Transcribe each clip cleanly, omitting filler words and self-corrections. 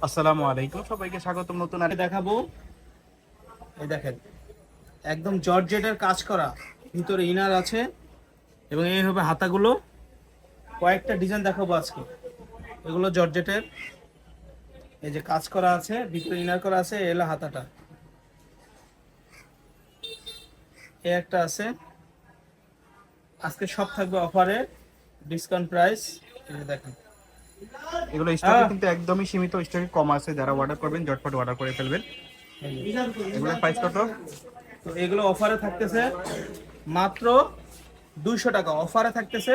আসসালামু আলাইকুম, সবাইকে স্বাগতম। নতুন আর দেখাবো। এই দেখেন, একদম জর্জেটের কাজ করা, ভিতরে ইনার আছে এবং এই হবে হাতাগুলো। কয়েকটা ডিজাইন দেখাবো আজকে। এগুলো জর্জেটের, এই যে কাজ করা আছে, ভিতরে ইনার করা আছে, এলো হাতাটা। এই একটা আছে। আজকে সব থাকবে অফারে, ডিসকাউন্ট প্রাইস। এই যে দেখেন, এগুলো স্টকে কিন্তু একদমই সীমিত, স্টকে কম আছে। যারা অর্ডার করবেন ঝটপট অর্ডার করে ফেলবেন। এগুলোর প্রাইস কত? তো এগুলো অফারে থাকতেছে মাত্র 200 টাকা। অফারে থাকতেছে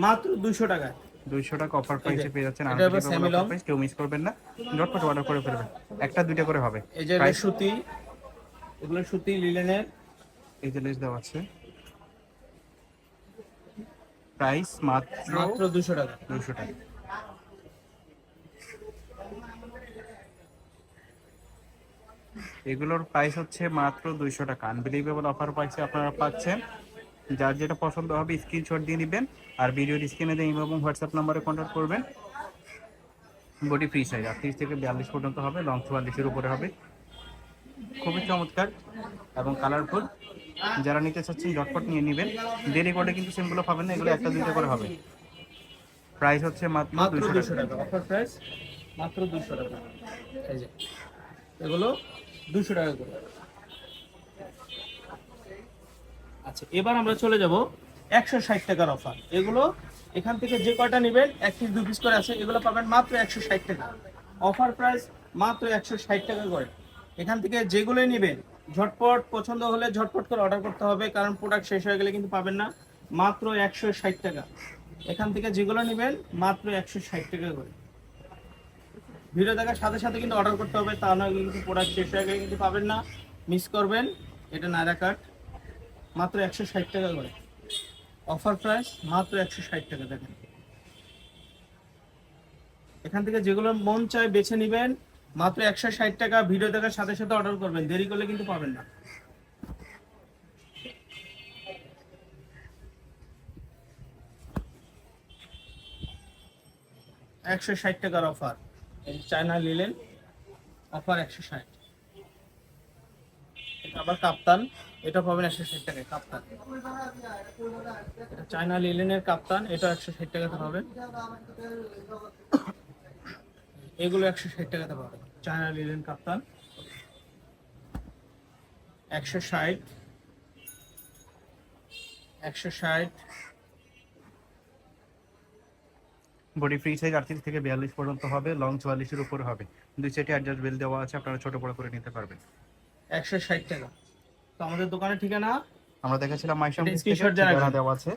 মাত্র 200 টাকায়। 200 টাকা অফার এই যে প্রাইসে পেয়ে যাচ্ছেন। এটা হবে unbelievable semi offer long. Price, কেউ মিস করবেন না, ঝটপট অর্ডার করে ফেলবেন। একটা দুইটা করে হবে। এই যে প্রাইস সুতি, এগুলো সুতি লিলেনের। এই যে লেস দেওয়া আছে। প্রাইস মাত্র মাত্র 200 টাকা। 200 টাকা। এগুলোর প্রাইস হচ্ছে মাত্র 200 টাকা। আনবিলিভেবল অফার প্রাইসে আপনারা পাচ্ছেন। যার যেটা পছন্দ হবে স্ক্রিনশট দিয়ে নেবেন, আর ভিডিওর স্ক্রিনে দিয়ে ইমো এবং হোয়াটসঅ্যাপ নাম্বারে কন্ট্যাক্ট করবেন। বডি ফ্রি সাইজ 38 থেকে 42 পর্যন্ত হবে, লং 44-এর উপরে হবে। খুবই চমৎকার এবং কালারফুল। যারা নিতে চাচ্ছেন ঝটপট নিয়ে নেবেন, দেরি করে কিন্তু সিমগুলো পাবেন না। এগুলো একটা দুইটা করে হবে। প্রাইস হচ্ছে মাত্র মাত্র 200 200 টাকা। টাকা অফার প্রাইস, মাত্র 200 টাকা। এই যে এগুলো 200 টাকা করে। আচ্ছা, এবার আমরা চলে যাব 160 টাকার অফার। এগুলো এখান থেকে যে কয়টা নেবেন, এক পিস দু পিস করে আছে, এগুলো পাবেন মাত্র 160 টাকা। অফার প্রাইস মাত্র 160 টাকা করে। এখান থেকে যেগুলোই নেবেন, ঝটপট পছন্দ হলে ঝটপট করে অর্ডার করতে হবে, কারণ প্রোডাক্ট শেষ হয়ে গেলে কিন্তু পাবেন না। মাত্র 160 টাকা। এখান থেকে যেগুলো নেবেন মাত্র 160 টাকা করে। ভিডিও দেখার সাথে সাথে কিন্তু অর্ডার করতে হবে, তা নয় কিন্তু প্রোডাক্ট শেষ হয়ে গেলে কিন্তু পাবেন না, মিস করবেন। এটা নায়রা কাট, মাত্র 160 টাকা করে। অফার প্রাইস মাত্র 160 টাকা। দেখেন, এখান থেকে যেগুলো মন চায় বেছে নেবেন, মাত্র 160 টাকা। ভিডিও দেখার সাথে সাথে অর্ডার করবেন, দেরি করলে কিন্তু পাবেন না। $160 অফার। এই চায়না লিলেন, অফার 160। এটা আবার কাপ্তান, এটা পাবেন 160 টাকায়। কাপ্তান, এটা চায়না লিলেনের কাপ্তান, এটা 160 টাকাতে পাবেন। এগুলো 160 টাকাতে পাবেন। চায়না লিলেন কাপ্তান 160, 160। বডি ফ্রি সাইজ 38 থেকে 42 পর্যন্ত হবে, লং 44-এর উপরে হবে। দুই সাইডে অ্যাডজাস্ট বেল দেওয়া আছে, আপনারা ছোট বড় করে নিতে পারবেন। 160 টাকা। তো আমাদের দোকানের ঠিকানা, আমরা দেখাচ্ছিলাম মাইশাম এটা থেকে, স্ক্রিনশট দিয়ে ঠিকানা রাখবেন। দেওয়া আছে।